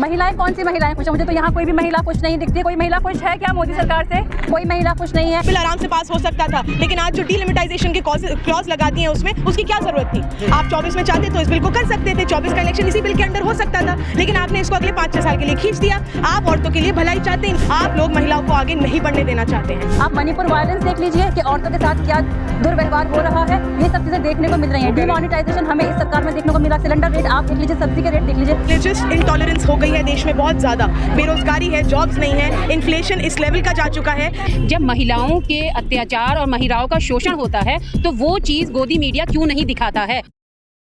महिलाएं कौन सी महिलाएं खुश हैं? मुझे तो यहाँ कोई भी महिला खुश नहीं दिखती। कोई महिला खुश है क्या मोदी सरकार से? कोई महिला खुश नहीं है। बिल आराम से पास हो सकता था, लेकिन आज जो डिलिमिटाइजेशन के क्लॉज लगा दिए हैं उसमें, उसकी क्या जरूरत थी? आप 24 में चाहते तो इस बिल को कर सकते थे, 24 का इलेक्शन इसी बिल के अंडर हो सकता था, लेकिन आपने इसको अगले 5-6 साल के लिए खींच दिया। आप औरतों के लिए भलाई चाहते हैं, आप लोग महिलाओं को आगे नहीं बढ़ने देना चाहते हैं। आप मणिपुर वायलेंस देख लीजिए कि औरतों के साथ क्या दुर्व्यवहार हो रहा है, ये सब चीजें देखने को मिल रही हैं। डिमोनेटाइजेशन हमें इस सरकार में देखने को मिला। सिलेंडर रेट आप देख लीजिए, सब्जी के रेट देख लीजिए। रिलीजियस इंटॉलरेंस हो गई है देश में बहुत ज्यादा, बेरोजगारी है, जॉब्स नहीं है, इन्फ्लेशन इस लेवल का जा चुका है। जब महिलाओं के अत्याचार और महिलाओं का शोषण होता है तो वो चीज गोदी मीडिया क्यों नहीं दिखाता है?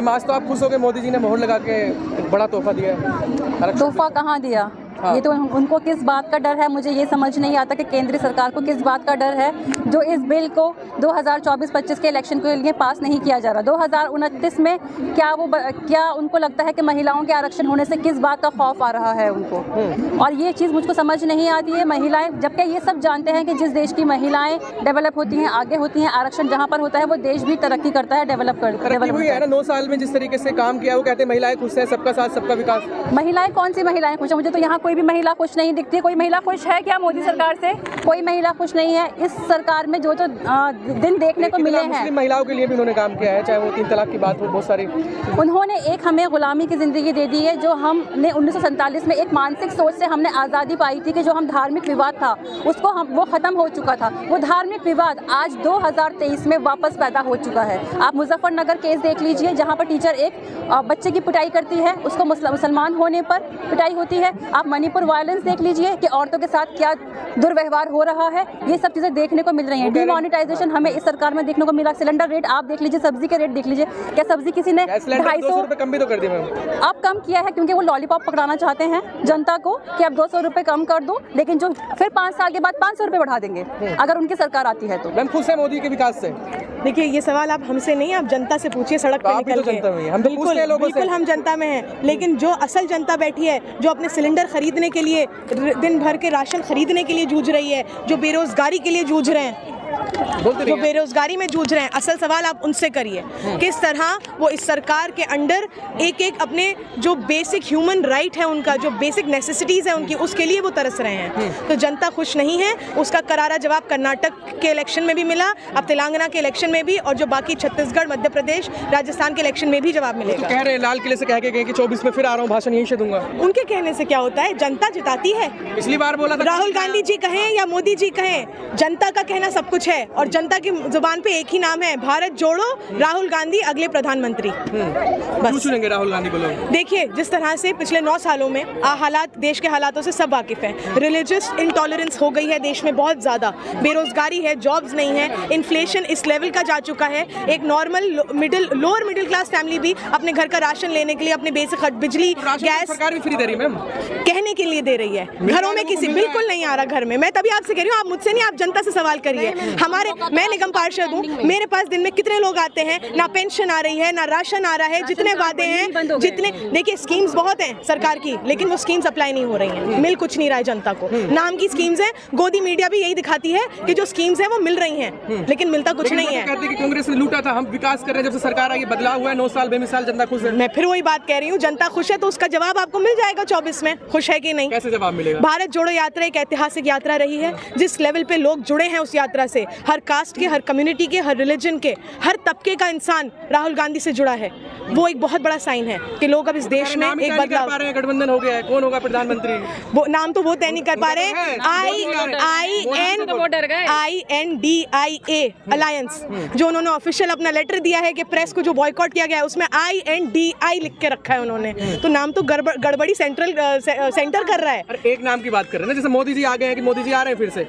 आज तो आप खुश हो गए, मोदी जी ने मोहर लगा के एक बड़ा तोहफा दिया है। तोहफा कहाँ दिया? ये तो उनको किस बात का डर है, मुझे ये समझ नहीं आता कि केंद्रीय सरकार को किस बात का डर है जो इस बिल को 2024-25 के इलेक्शन के लिए पास नहीं किया जा रहा। 2029 में क्या उनको लगता है कि महिलाओं के आरक्षण होने से किस बात का खौफ आ रहा है उनको? और ये चीज़ मुझको समझ नहीं आती है। महिलाएं, जबकि ये सब जानते हैं कि जिस देश की महिलाएं डेवलप होती हैं, आगे होती हैं, आरक्षण जहाँ पर होता है वो देश भी तरक्की करता है, डेवलप हुई है ना। 9 साल में जिस तरीके से काम किया, वो कहते हैं महिलाएं खुश हैं, सबका साथ सबका विकास। महिलाएं कौन सी महिलाएं खुश हैं? मुझे तो यहाँ कोई भी महिला खुश नहीं दिखती। कोई महिला खुश है क्या मोदी सरकार से? कोई महिला खुश नहीं है। इस सरकार में जो दिन देखने को मिले हैं, मुस्लिम महिलाओं के लिए भी उन्होंने काम किया है, चाहे वो 3 तलाक की बात हो, बहुत सारी। उन्होंने एक हमें गुलामी की जिंदगी दे दी है, जो हमने 1947 में एक मानसिक सोच से हमने आज़ादी पाई थी कि जो हम धार्मिक विवाद था उसको वो ख़त्म हो चुका था। वो धार्मिक विवाद आज 2023 में वापस पैदा हो चुका है। आप मुजफ्फरनगर केस देख लीजिए, जहाँ पर टीचर एक बच्चे की पिटाई करती है, उसको मुसलमान होने पर पिटाई होती है। आप मणिपुर वायलेंस देख लीजिए कि औरतों के साथ क्या दुर्व्यवहार हो रहा है, ये सब चीज़ें देखने को मिल रही हैं। डिमोनेटाइजेशन हमें इस सरकार में देखने को मिला। सिलेंडर रेट आप देख लीजिए, सब्जी के रेट देख लीजिए। क्या सब्जी किसी ने 250 रुपये कम भी तो कर दिया मैम? अब कम किया है क्योंकि वो लॉलीपॉप पकड़ाना चाहते हैं जनता को कि अब 200 रुपये कम कर दो, लेकिन जो फिर 5 साल के बाद 500 रुपये बढ़ा देंगे अगर उनकी सरकार आती है तो। मैम खुश है मोदी के विकास से? देखिए, ये सवाल आप हमसे नहीं, आप जनता से पूछिए, सड़क पे निकल के। बिल्कुल हम जनता में हैं, लेकिन जो असल जनता बैठी है, जो अपने सिलेंडर खरीदने के लिए, दिन भर के राशन खरीदने के लिए जूझ रही है, जो बेरोजगारी के लिए जूझ रहे हैं, जो बेरोजगारी में जूझ रहे हैं, असल सवाल आप उनसे करिए। किस तरह वो इस सरकार के अंडर एक अपने जो बेसिक ह्यूमन राइट है उनका, जो बेसिक नेसेसिटीज़ है उनकी, उसके लिए वो तरस रहे हैं। तो जनता खुश नहीं है। उसका करारा जवाब कर्नाटक के इलेक्शन में भी मिला, अब तेलंगाना के इलेक्शन में भी, और जो बाकी छत्तीसगढ़, मध्य प्रदेश, राजस्थान के इलेक्शन में भी जवाब मिलेगा। तो कह रहे हैं लाल किले से कह के गए कि 24 में फिर आ रहा हूँ, भाषण यहीं से दूंगा। उनके कहने से क्या होता है? जनता जिताती है। पिछली बार बोला था, राहुल गांधी जी कहें या मोदी जी कहें, जनता का कहना सब कुछ है, और जनता की जुबान पे एक ही नाम है, भारत जोड़ो, राहुल गांधी अगले प्रधानमंत्री। बस चुनेंगे राहुल गांधी को लोग। देखिए, जिस तरह से पिछले 9 सालों में हालात, देश के हालातों से सब वाकिफ हैं। रिलीजियस इंटॉलरेंस हो गई है देश में बहुत ज्यादा, बेरोजगारी है, जॉब्स नहीं है, इन्फ्लेशन इस लेवल का जा चुका है। एक normal lower middle class family भी अपने घर का राशन लेने के लिए, अपने बेसिक बिजली, गैस, सरकार भी फ्री दे रही है मैम, कहने के लिए दे रही है, घरों में किसी बिल्कुल नहीं आ रहा घर में। मैं तभी आपसे कह रही हूँ, आप मुझसे नहीं, आप जनता से सवाल करिए। मैं निगम पार्षद हूँ, मेरे पास दिन में कितने लोग आते हैं, ना पेंशन आ रही है, ना राशन आ रहा है, जितने वादे हैं, जितने, देखिए स्कीम्स बहुत हैं सरकार की, लेकिन वो स्कीम्स अप्लाई नहीं हो रही हैं, मिल कुछ नहीं रहा है जनता को। नाम की स्कीम्स है, गोदी मीडिया भी यही दिखाती है कि जो स्कीम्स है वो मिल रही हैं, लेकिन मिलता कुछ नहीं है। कहते हैं कि कांग्रेस ने लूटा था, हम विकास कर रहे हैं, जब से सरकार आई बदलाव हुआ है, 9 साल बेमिसाल जनता खुश है। मैं फिर वही बात कह रही हूँ, जनता खुश है तो उसका जवाब आपको मिल जाएगा 24 में, खुश है कि नहीं। कैसे जवाब मिलेगा? भारत जोड़ो यात्रा एक ऐतिहासिक यात्रा रही है, जिस लेवल पे लोग जुड़े हैं उस यात्रा से, हर कास्ट के, हर कम्युनिटी के, हर रिलीजन के, हर तबके का इंसान राहुल गांधी से जुड़ा है। वो एक बहुत बड़ा साइन है कि लोग अब इस देश में एक बदलाव, गठबंधन हो गया है, कौन होगा प्रधानमंत्री? वो नाम तो वो तय नहीं कर पा रहे। INDIA अलायंस, जो उन्होंने ऑफिशियल अपना लेटर दिया है कि प्रेस को जो बॉयकॉट किया गया है, उसमें INDI लिख के रखा है उन्होंने, तो नाम तो गड़बड़ी सेंटर कर रहा है। एक नाम की बात कर रहे हैं, जैसे मोदी जी आ गए हैं कि मोदी जी आ रहे हैं फिर से,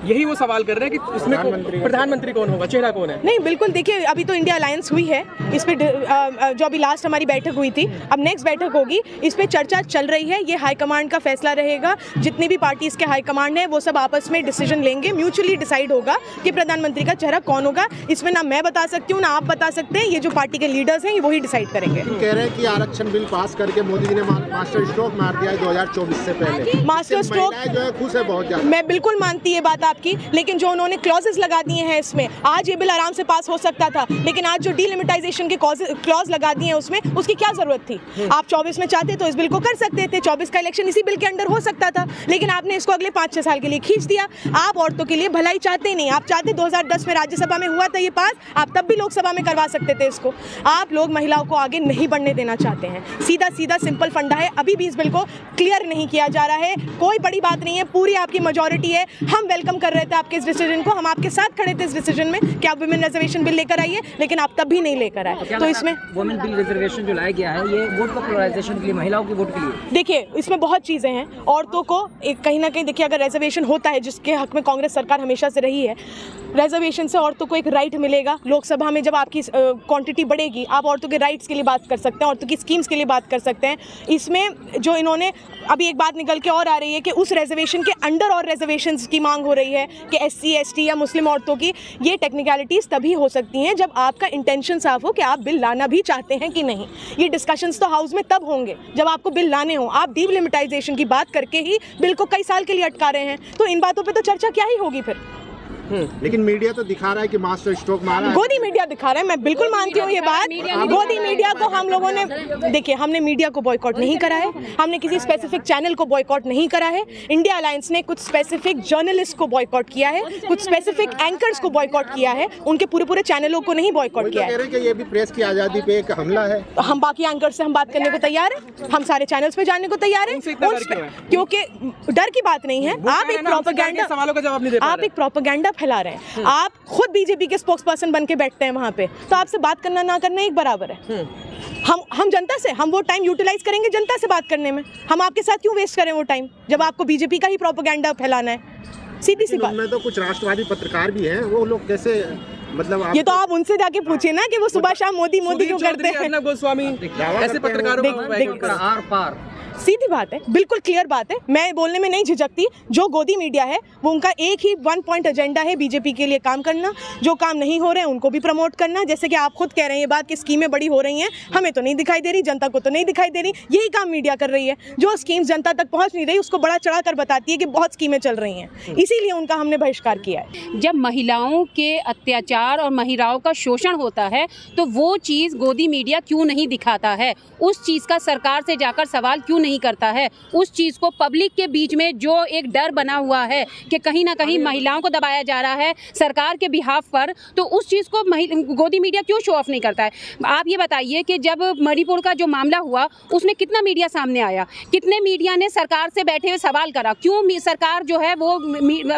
यही वो सवाल कर रहे हैं कि इसमें प्रधानमंत्री कौन होगा, चेहरा कौन है? नहीं, बिल्कुल, देखिए अभी तो इंडिया अलायंस हुई है, इस पे जो अभी लास्ट हमारी बैठक हुई थी, अब नेक्स्ट बैठक होगी, इस पे चर्चा चल रही है। ये हाईकमांड का फैसला रहेगा, जितनी भी पार्टीज के हाईकमांड है वो सब आपस में डिसीजन लेंगे, म्यूचुअली डिसाइड होगा कि प्रधानमंत्री का चेहरा कौन होगा। इसमें ना मैं बता सकती हूँ, ना आप बता सकते हैं, ये जो पार्टी के लीडर्स हैं ये वही डिसाइड करेंगे। कह रहे हैं कि आरक्षण बिल पास करके मोदी जी ने मास्टर स्ट्रोक मार दिया है 2024 से पहले। मास्टर स्ट्रोक जो है खुश है बहुत ज्यादा। मैं बिल्कुल मानती है बात आपकी, लेकिन जो उन्होंने क्लॉजेस लगा दिए हैं इसमें, आज ये बिल आराम से पास हो सकता था, लेकिन आज जो डीलिमिटाइजेशन के क्लॉज लगा दिए हैं उसमें, उसकी क्या जरूरत थी? आप 24 में चाहते तो इस बिल को कर सकते थे, 24 का इलेक्शन इसी बिल के अंडर हो सकता था, लेकिन आपने इसको अगले 5-6 साल के लिए खींच दिया। आप औरतों के लिए भलाई चाहते नहीं, आप चाहते 2010 में राज्यसभा में हुआ था ये पास, आप तब भी लोकसभा में करवा सकते थे इसको। आप लोग महिलाओं को आगे नहीं बढ़ने देना चाहते हैं, सीधा सीधा सिंपल फंडा है। अभी भी इस बिल को क्लियर नहीं किया जा रहा है, कोई बड़ी बात नहीं है, पूरी आपकी मेजॉरिटी है। हम वेलकम कर रहे थे आपके इस डिसीजन को, हम आपके साथ खड़े थे इस डिसीजन में कि आप वुमेन रिजर्वेशन बिल लेकर आइए, लेकिन आप तब भी नहीं लेकर आए। तो इसमें वुमेन बिल रिजर्वेशन जो लाया गया है ये वोट का पोलराइजेशन के लिए, महिलाओं के वोट के लिए। देखिए इसमें बहुत चीज़ें हैं। औरतों को एक कहीं ना कहीं देखिए, अगर रिजर्वेशन होता है, जिसके हक में कांग्रेस सरकार हमेशा से रही है, रिजर्वेशन से औरतों को एक राइट मिलेगा। लोकसभा में जब आपकी क्वांटिटी बढ़ेगी, आप औरतों के राइट्स के लिए बात कर सकते हैं, औरतों की स्कीम्स के लिए बात कर सकते हैं। इसमें जो इन्होंने अभी एक बात निकल के और आ रही है कि उस रिजर्वेशन के अंडर और रिजर्वेशंस की मांग हो रही है कि SC ST या मुस्लिम औरतों की, ये टेक्निकलिटीज़ तभी हो सकती हैं जब आपका इंटेंशन साफ हो कि आप बिल लाना भी चाहते हैं कि नहीं। ये डिस्कशंस तो हाउस में तब होंगे जब आपको बिल लाने हो। आप डीलिमिटाइजेशन की बात करके ही बिल को कई साल के लिए अटका रहे हैं, तो इन बातों पर तो चर्चा क्या ही होगी फिर। लेकिन मीडिया तो दिखा रहा है कि मास्टर स्ट्रोक मारा है। गोदी मीडिया दिखा रहा है, मैं बिल्कुल मानती हूँ ये बात। गोदी मीडिया को हम लोगों ने, देखिए हमने मीडिया को बॉयकॉट नहीं करा है, हमने किसी स्पेसिफिक चैनल को बॉयकॉट नहीं करा है। इंडिया अलायंस ने कुछ स्पेसिफिक जर्नलिस्ट को बॉयकॉट किया है, कुछ स्पेसिफिक एंकर्स को बॉयकॉट किया है, उनके पूरे चैनलों को नहीं बॉयकॉट किया है। कि ये भी प्रेस की आज़ादी पे एक हमला है। हम बाकी एंकर से हम बात करने को तैयार हैं, हम सारे चैनल्स पे जाने को तैयार हैं, क्योंकि डर की बात नहीं है। आप एक प्रोपेगेंडा, सवालों का जवाब नहीं दे पा रहे। आप एक प्रोपेगेंडा फैला रहे हैं, आप खुद बीजेपी के स्पोक्स पर्सन बन के बैठते हैं वहां पे, तो आपसे बात करना ना करना एक बराबर है। हम जनता से, हम वो टाइम यूटिलाइज करेंगे जनता से बात करने में। हम आपके साथ क्यों वेस्ट करें वो टाइम जब आपको बीजेपी का ही प्रोपेगेंडा फैलाना है? सीधी सी बात। उनमें तो कुछ राष्ट्रवादी पत्रकार भी हैं, वो लोग कैसे, मतलब ये तो आप उनसे जाके पूछिए ना कि वो सुबह शाम मोदी क्यों करते हैं। अर्नब गोस्वामी ऐसे पत्रकारों को आर पार सीधी बात है, बिल्कुल क्लियर बात है, मैं बोलने में नहीं झिझकती। जो गोदी मीडिया है वो उनका एक ही 1 पॉइंट एजेंडा है, बीजेपी के लिए काम करना, जो काम नहीं हो रहे हैं उनको भी प्रमोट करना। जैसे कि आप खुद कह रहे हैं ये बात कि स्कीमें बड़ी हो रही हैं, हमें तो नहीं दिखाई दे रही, जनता को तो नहीं दिखाई दे रही, यही काम मीडिया कर रही है। जो स्कीम्स जनता तक पहुंच नहीं रही उसको बड़ा चढ़ा कर बताती है कि बहुत स्कीमें चल रही हैं, इसीलिए उनका हमने बहिष्कार किया है। जब महिलाओं के अत्याचार और महिलाओं का शोषण होता है तो वो चीज़ गोदी मीडिया क्यों नहीं दिखाता है? उस चीज़ का सरकार से जाकर सवाल क्यों नहीं करता है? उस चीज़ को पब्लिक के बीच में जो एक डर बना हुआ है कि कहीं ना कहीं महिलाओं को दबाया जा रहा है सरकार के बिहाफ पर, तो उस चीज़ को गोदी मीडिया क्यों शो ऑफ नहीं करता है? आप ये बताइए कि जब मणिपुर का जो मामला हुआ उसमें कितना मीडिया सामने आया, कितने मीडिया ने सरकार से बैठे हुए सवाल करा, क्यों सरकार जो है वो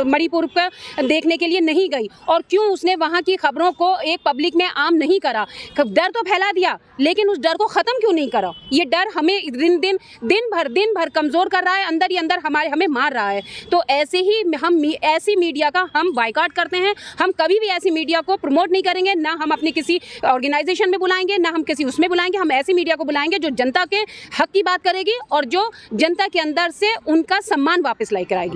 मणिपुर पर देखने के लिए नहीं गई, और क्यों उसने वहाँ की खबरों को एक पब्लिक में आम नहीं करा? डर तो फैला दिया, लेकिन उस डर को ख़त्म क्यों नहीं करा? ये डर हमें दिन भर कमज़ोर कर रहा है, अंदर ही अंदर हमें मार रहा है। तो ऐसे ही हम ऐसी मीडिया का हम बायकॉट करते हैं। हम कभी भी ऐसी मीडिया को प्रमोट नहीं करेंगे, ना हम अपनी किसी ऑर्गेनाइजेशन में बुलाएंगे, ना हम किसी उसमें बुलाएंगे। हम ऐसी मीडिया को बुलाएंगे जो जनता के हक की बात करेगी और जो जनता के अंदर से उनका सम्मान वापस लाई कराएगी।